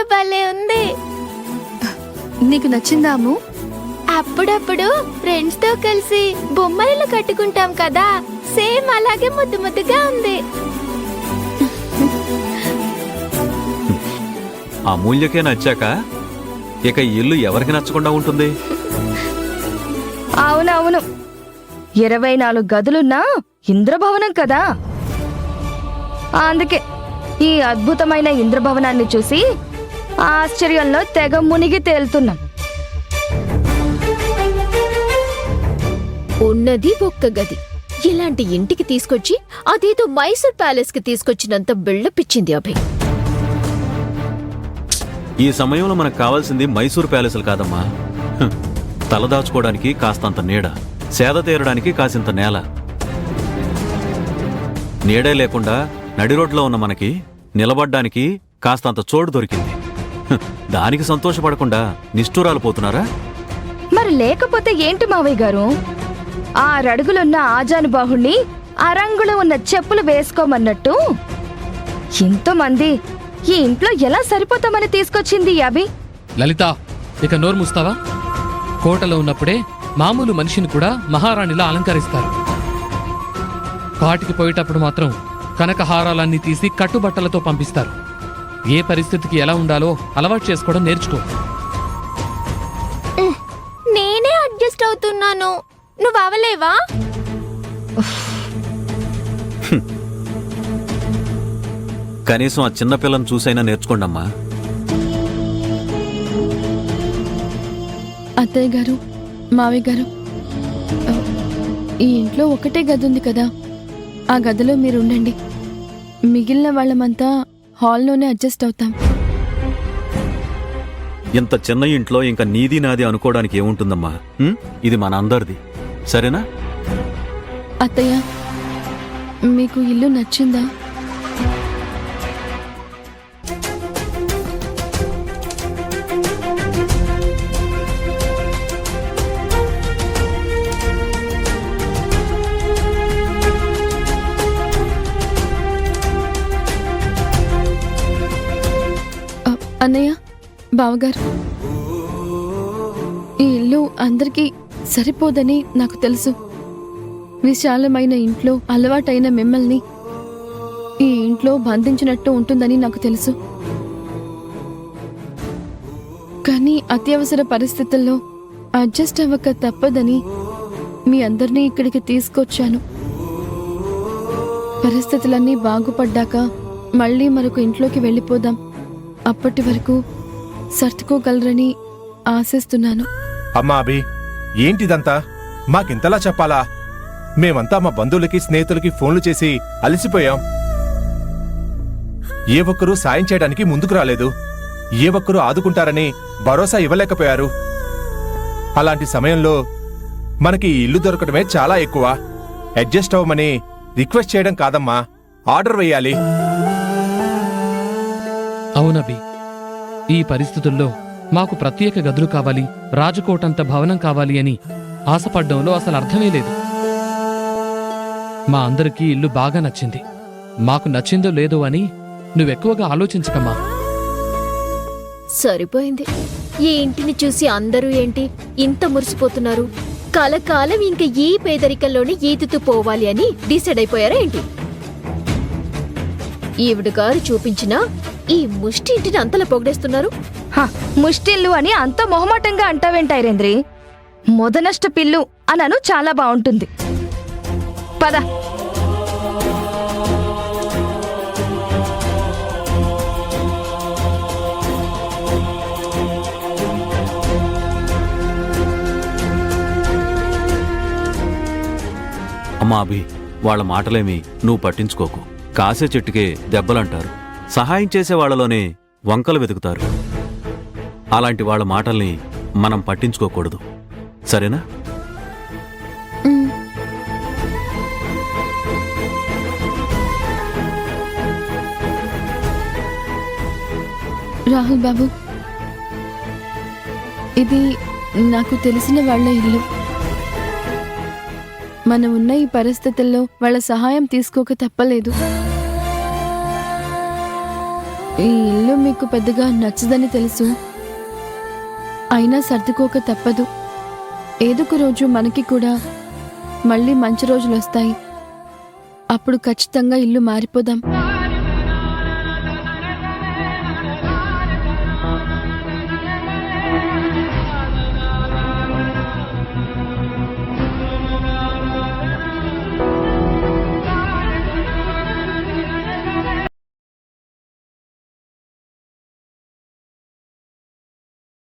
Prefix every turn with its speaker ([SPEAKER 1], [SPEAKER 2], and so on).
[SPEAKER 1] ఇల్లు భలే ఉంది.
[SPEAKER 2] నీకు నచ్చిందా అమ్ము?
[SPEAKER 1] అప్పుడప్పుడు ఫ్రెండ్స్ తో కలిసి బొమ్మలు కట్టుకుంటాం కదా, సేమ్ అలాగే ముద్దు ముద్దుగా ఉంది.
[SPEAKER 3] అమూల్యకే నచ్చాక ఇక ఈ ఇల్లు ఎవరికి నచ్చకుండా ఉంటుంది?
[SPEAKER 2] అవునవును, 24 గదులున్నా ఇంద్రభవనం కదా. అందుకే ఈ అద్భుతమైన ఇంద్రభవనాన్ని చూసి ఆశ్చర్యంలో తెగ మునిగి తేలుతున్నాం.
[SPEAKER 4] ఉన్నది ఒక్క గది, ఇలాంటి ఇంటికి తీసుకొచ్చి అదేదో మైసూర్ ప్యాలెస్ కి తీసుకొచ్చినంత బిల్డపిచ్చింది అభి.
[SPEAKER 3] ఈ సమయంలో మనకు కావాల్సింది మైసూర్ ప్యాలెస్లు కాదమ్మా. తలదాచుకోవడానికి కాస్తంత నీడ, సేద తీరడానికి కాసింత నేల. నీడే లేకుండా నడి రోడ్లో ఉన్న మనకి నిలబడ్డానికి కాస్తంత చోటు దొరికింది. దానికి సంతోషపడకుండా నిష్ఠూరాలు పోతున్నారా?
[SPEAKER 2] మరి లేకపోతే ఏంటి మావయ్య గారు? 6 అడుగులున్న ఆజానుబాహుణ్ణి అరంగులు ఉన్న చెప్పులు వేసుకోమన్నట్టు ఎంతోమంది ఈ ఇంట్లో ఎలా సరిపోతామని తీసుకొచ్చింది అభి.
[SPEAKER 5] లలిత, ఇక నోరు మూస్తావా? కోటలో ఉన్నప్పుడే మామూలు మనిషిని కూడా మహారాణిలా అలంకరిస్తారు. కాటికి పోయేటప్పుడు మాత్రం కనకహారాలన్నీ తీసి కట్టుబట్టలతో పంపిస్తారు. ఏ పరిస్థితికి ఎలా ఉండాలో అలవాటు చేసుకోవడం నేర్చుకో.
[SPEAKER 1] నేనే అడ్జస్ట్ అవుతున్నాను, నువ్వు అవలేవా?
[SPEAKER 3] కనీసం ఆ చిన్నపిల్లని చూసైనా నేర్చుకోండమ్మా.
[SPEAKER 6] అత్తయ్య గారు, మావయ్య గారు, ఈ ఇంట్లో ఒకటే గది ఉంది కదా, ఆ గదిలో మీరు ఉండండి. మిగిలిన వాళ్ళమంతా హాల్లోనే అడ్జస్ట్ అవుతాం.
[SPEAKER 3] ఇంత చిన్న ఇంట్లో ఇంకా నీది నాది అనుకోవడానికి ఏముంటుందమ్మా? ఇది మన అందరిది, సరేనా?
[SPEAKER 6] అత్తయ్య, మీకు ఇల్లు నచ్చిందా? అన్నయ్య, బావగారు, ఈ ఇల్లు అందరికీ సరిపోదని నాకు తెలుసు. విశాలమైన ఇంట్లో అలవాటైన మిమ్మల్ని ఈ ఇంట్లో బంధించినట్టు ఉంటుందని నాకు తెలుసు. కానీ అత్యవసర పరిస్థితుల్లో అడ్జస్ట్ అవ్వక తప్పదని మీ అందరినీ ఇక్కడికి తీసుకొచ్చాను. పరిస్థితులన్నీ బాగుపడ్డాక మళ్ళీ మరొక ఇంట్లోకి వెళ్ళిపోదాం. అప్పటి వరకు సర్దుకోగలరని ఆశిస్తున్నాను.
[SPEAKER 7] అమ్మా అభి, ఏంటిదంతా? మాకింతలా చెప్పాలా? మేమంతా మా బంధువులకి స్నేహితులకి ఫోన్లు చేసి అలసిపోయాం. ఏ ఒక్కరూ సాయం చేయడానికి ముందుకు రాలేదు. ఏ ఒక్కరూ ఆదుకుంటారని భరోసా ఇవ్వలేకపోయారు. అలాంటి సమయంలో మనకి ఈ ఇల్లు దొరకడమే చాలా ఎక్కువ. అడ్జస్ట్ అవ్వమని రిక్వెస్ట్ చేయడం కాదమ్మా, ఆర్డర్ వేయాలి.
[SPEAKER 5] అవునబి, ఈ పరిస్థితుల్లో మాకు ప్రత్యేక గదులు కావాలి, రాజకోటంత భవనం కావాలి అని ఆశపడ్డంలో అసలు అర్థమే లేదు. మా అందరికీ ఇల్లు బాగా నచ్చింది. మాకు నచ్చిందో లేదో అని నువ్వెక్కువగా ఆలోచించకమ్మా.
[SPEAKER 4] సరిపోయింది. ఈ ఇంటిని చూసి అందరూ ఏంటి ఇంత మురిసిపోతున్నారు? కలకాలం ఇంక ఈ పేదరికంలోనే ఈదుతూ పోవాలి అని డిసైడ్ అయిపోయారా ఏంటి? ఈవిడ గారు చూపించిన ఈ ముష్టి ఇంటిని అంతలా పొగిడేస్తున్నారు.
[SPEAKER 2] ముష్టిల్లు అని అంత మొహమాటంగా అంటావేంటైరేంద్రి? మొదనష్ట పిల్లు అనను చాలా బాగుంటుంది. పద.
[SPEAKER 3] అమ్మా అభి, వాళ్ళ మాటలేమి నువ్వు పట్టించుకోకు. కాసే చెట్టుకే దెబ్బలంటారు. సహాయం చేసే వాళ్లలోనే వంకలు వెతుకుతారు. అలాంటి వాళ్ళ మాటల్ని మనం పట్టించుకోకూడదు, సరేనా?
[SPEAKER 6] రాహుల్ బాబు, ఇది నాకు తెలిసిన వాళ్ళ ఇల్లు. మనం ఉన్న ఈ పరిస్థితుల్లో వాళ్ళ సహాయం తీసుకోక తప్పలేదు. ఈ ఇల్లు మీకు పెద్దగా నచ్చదని తెలుసు, అయినా సర్దుకోక తప్పదు. ఏదొక రోజు మనకి కూడా మళ్ళీ మంచి రోజులు వస్తాయి. అప్పుడు ఖచ్చితంగా ఇల్లు మారిపోదాం.